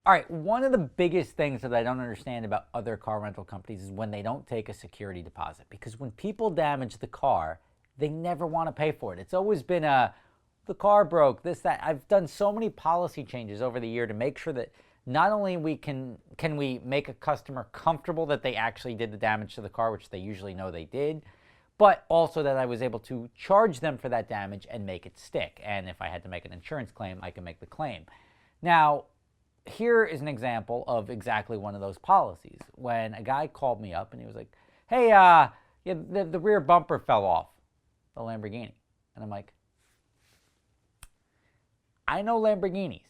All right, one of the biggest things that I don't understand about other car rental companies is when they don't take a security deposit. Because when people damage the car, they never want to pay for it. It's always been the car broke, this, that. I've done so many policy changes over the year to make sure that not only can we make a customer comfortable that they actually did the damage to the car, which they usually know they did, but also that I was able to charge them for that damage and make it stick. And if I had to make an insurance claim, I can make the claim. Now, here is an example of exactly one of those policies. When a guy called me up and he was like, hey, yeah, the rear bumper fell off the Lamborghini. And I'm like, I know Lamborghinis,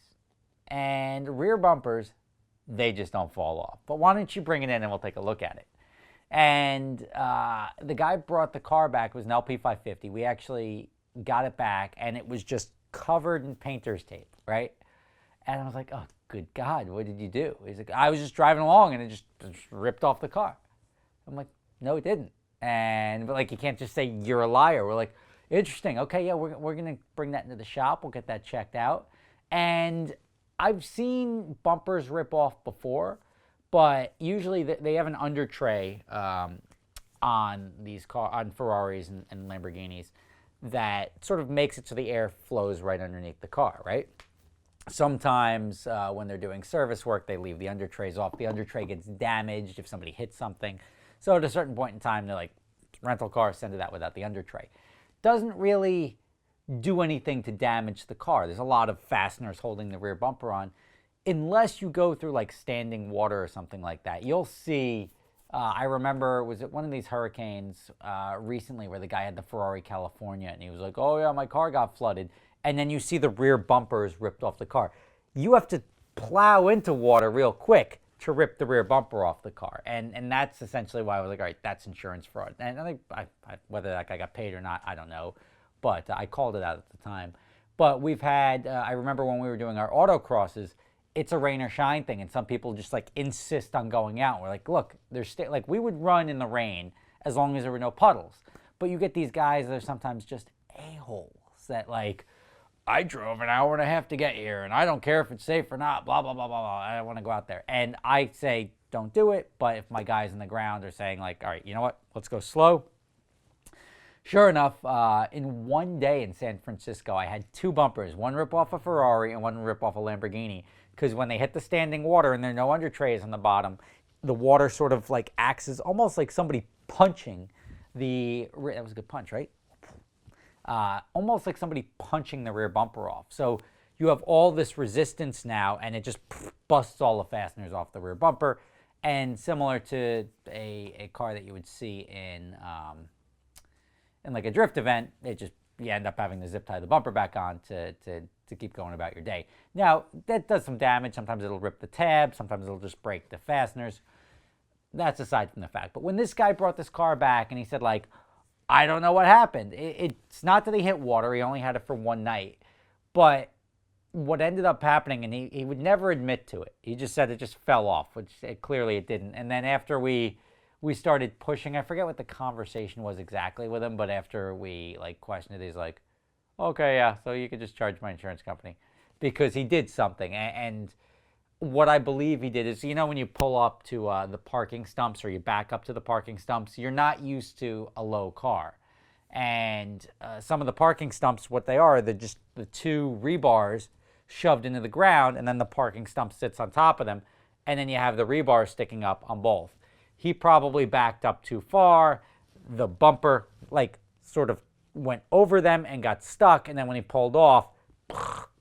and rear bumpers, they just don't fall off. But why don't you bring it in and we'll take a look at it? And the guy brought the car back. It was an LP550. We actually got it back, and it was just covered in painter's tape, right? And I was like, oh, good God, what did you do? He's like, I was just driving along, and it just ripped off the car. I'm like, no, it didn't. But like, you can't just say you're a liar. We're like, interesting. Okay, yeah, we're going to bring that into the shop. We'll get that checked out. And I've seen bumpers rip off before, but usually they have an under tray on Ferraris and Lamborghinis that sort of makes it so the air flows right underneath the car, right? Sometimes when they're doing service work, they leave the under trays off. The under tray gets damaged if somebody hits something. So at a certain point in time, they're like, rental car, send it out without the under tray. Doesn't really do anything to damage the car. There's a lot of fasteners holding the rear bumper on. Unless you go through like standing water or something like that, you'll see, I remember, was it one of these hurricanes recently where the guy had the Ferrari California and he was like, oh yeah, my car got flooded. And then you see the rear bumpers ripped off the car. You have to plow into water real quick to rip the rear bumper off the car. And that's essentially why I was like, all right, that's insurance fraud. And I think whether that guy got paid or not, I don't know. But I called it out at the time. But we've had, I remember when we were doing our autocrosses, it's a rain or shine thing. And some people just like insist on going out. We're like, look, like we would run in the rain as long as there were no puddles. But you get these guys that are sometimes just a-holes that like, I drove an hour and a half to get here, and I don't care if it's safe or not, blah, blah, blah, blah, blah. I don't want to go out there. And I say, don't do it. But if my guys in the ground are saying, like, all right, you know what? Let's go slow. Sure enough, in one day in San Francisco, I had two bumpers, one rip off a Ferrari and one rip off a Lamborghini. Because when they hit the standing water and there are no under trays on the bottom, the water sort of like acts as almost like somebody punching that was a good punch, right? Almost like somebody punching the rear bumper off. So you have all this resistance now, and it just busts all the fasteners off the rear bumper. And similar to a car that you would see in like a drift event, you end up having to zip tie the bumper back on to keep going about your day. Now, that does some damage. Sometimes it'll rip the tab. Sometimes it'll just break the fasteners. That's aside from the fact. But when this guy brought this car back and he said, like, I don't know what happened. It's not that he hit water. He only had it for one night. But what ended up happening, and he would never admit to it. He just said it just fell off, which clearly it didn't. And then after we started pushing, I forget what the conversation was exactly with him, but after we like questioned it, he's like, okay, yeah, so you could just charge my insurance company. Because he did something. And what I believe he did is, you know, when you pull up to the parking stumps or you back up to the parking stumps, you're not used to a low car. And some of the parking stumps, what they are, they're just the two rebars shoved into the ground, and then the parking stump sits on top of them, and then you have the rebar sticking up on both. He probably backed up too far. The bumper like sort of went over them and got stuck, and then when he pulled off,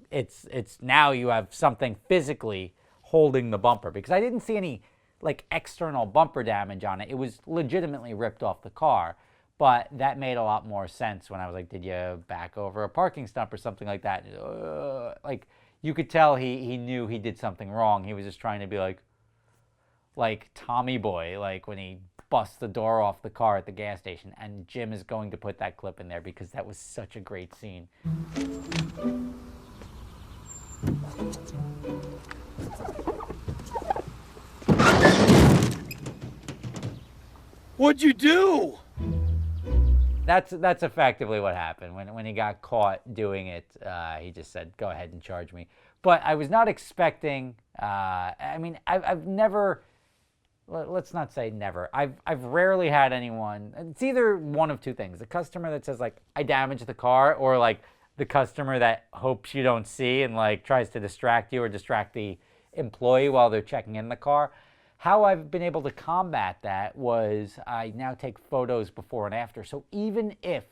it's now you have something physically holding the bumper, because I didn't see any like external bumper damage on it. It was legitimately ripped off the car, but that made a lot more sense when I was like, did you back over a parking stump or something like that? Like you could tell he knew he did something wrong. He was just trying to be like Tommy Boy, like when he busts the door off the car at the gas station. And Jim is going to put that clip in there because that was such a great scene. What'd you do? That's effectively what happened. When he got caught doing it, he just said, go ahead and charge me. But I was not expecting, I mean, I've never, let's not say never. I've rarely had anyone. It's either one of two things: the customer that says like I damaged the car, or like the customer that hopes you don't see and like tries to distract you or distract the employee while they're checking in the car. How I've been able to combat that was I now take photos before and after. So even if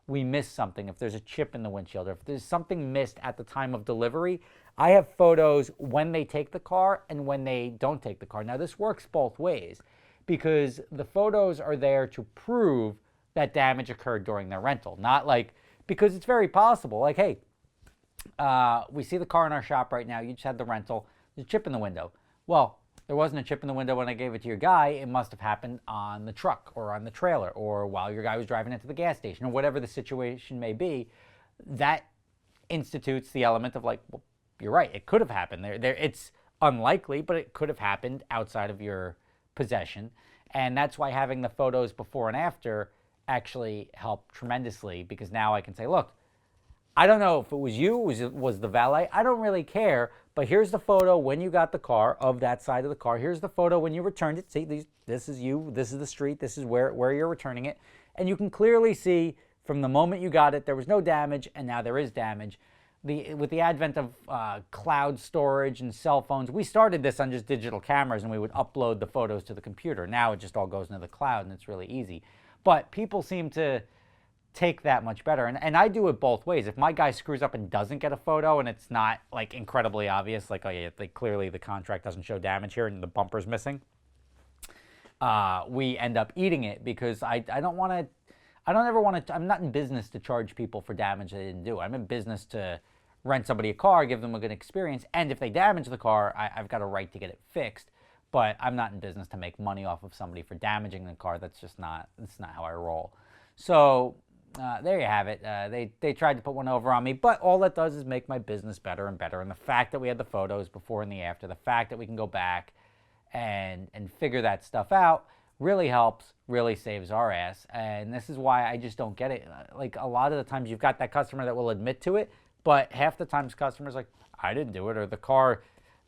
we miss something, if there's a chip in the windshield, or if there's something missed at the time of delivery, I have photos when they take the car and when they don't take the car. Now this works both ways because the photos are there to prove that damage occurred during their rental. Not like, because it's very possible, like, hey, we see the car in our shop right now, you just had the rental, there's a chip in the window. Well, there wasn't a chip in the window when I gave it to your guy. It must have happened on the truck or on the trailer or while your guy was driving into the gas station or whatever the situation may be. That institutes the element of like, well, you're right, it could have happened. It's unlikely, but it could have happened outside of your possession. And that's why having the photos before and after actually help tremendously, because now I can say, look, I don't know if it was you, was the valet, I don't really care, but here's the photo when you got the car of that side of the car. Here's the photo when you returned it. See, this is you, this is the street, this is where you're returning it. And you can clearly see from the moment you got it, there was no damage, and now there is damage. With the advent of cloud storage and cell phones, we started this on just digital cameras and we would upload the photos to the computer. Now it just all goes into the cloud and it's really easy. But people seem to take that much better. And I do it both ways. If my guy screws up and doesn't get a photo and it's not like incredibly obvious, like, oh yeah, clearly the contract doesn't show damage here and the bumper's missing, we end up eating it because I don't ever want to, I'm not in business to charge people for damage they didn't do. I'm in business to rent somebody a car, give them a good experience, and if they damage the car, I've got a right to get it fixed. But I'm not in business to make money off of somebody for damaging the car. That's not how I roll. So there you have it. They tried to put one over on me, but all that does is make my business better and better. And the fact that we had the photos before and the after, the fact that we can go back and figure that stuff out really helps, really saves our ass. And this is why I just don't get it. Like a lot of the times you've got that customer that will admit to it, but half the times customers like, I didn't do it, or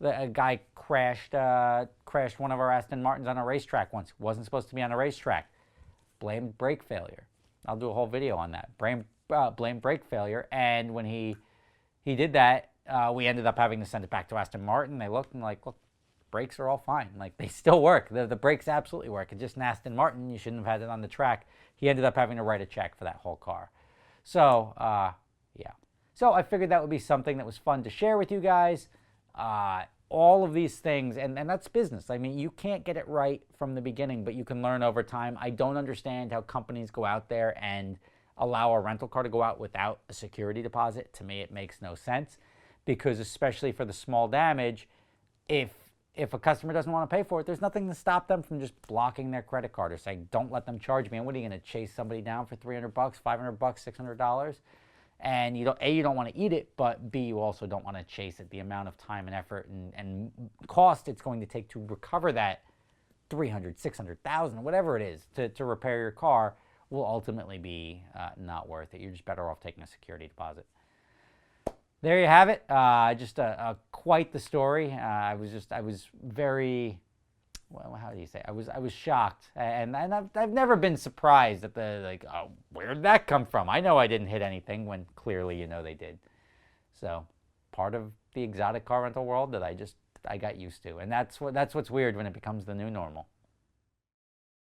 a guy crashed one of our Aston Martins on a racetrack once. Wasn't supposed to be on a racetrack. Blamed brake failure. I'll do a whole video on that. Blame brake failure. And when he did that, we ended up having to send it back to Aston Martin. They looked and like, look, brakes are all fine. Like they still work. The brakes absolutely work. It's just an Aston Martin. You shouldn't have had it on the track. He ended up having to write a check for that whole car. So yeah. So I figured that would be something that was fun to share with you guys. All of these things, and that's business. I mean, you can't get it right from the beginning, but you can learn over time. I don't understand how companies go out there and allow a rental car to go out without a security deposit. To me, it makes no sense, because especially for the small damage, if a customer doesn't want to pay for it, there's nothing to stop them from just blocking their credit card or saying, don't let them charge me. And what are you going to chase somebody down for $300, $500, $600? And you don't want to eat it, but B, you also don't want to chase it. The amount of time and effort and cost it's going to take to recover that $300,000, $600,000, whatever it is, to repair your car will ultimately be not worth it. You're just better off taking a security deposit. There you have it. Just quite the story. I was very, well, how do you say? I was shocked, and I've never been surprised at oh, where did that come from? I know I didn't hit anything when clearly they did. So part of the exotic car rental world that I got used to, and that's what's weird when it becomes the new normal.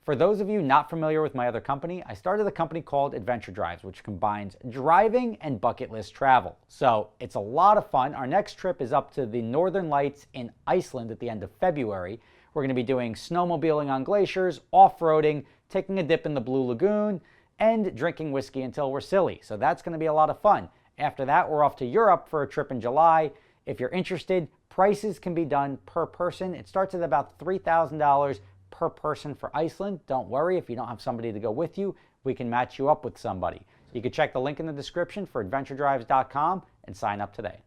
For those of you not familiar with my other company, I started a company called Adventure Drives, which combines driving and bucket list travel. So it's a lot of fun. Our next trip is up to the Northern Lights in Iceland at the end of February. We're going to be doing snowmobiling on glaciers, off-roading, taking a dip in the Blue Lagoon, and drinking whiskey until we're silly. So that's going to be a lot of fun. After that, we're off to Europe for a trip in July. If you're interested, prices can be done per person. It starts at about $3,000 per person for Iceland. Don't worry, if you don't have somebody to go with you, we can match you up with somebody. You can check the link in the description for adventuredrives.com and sign up today.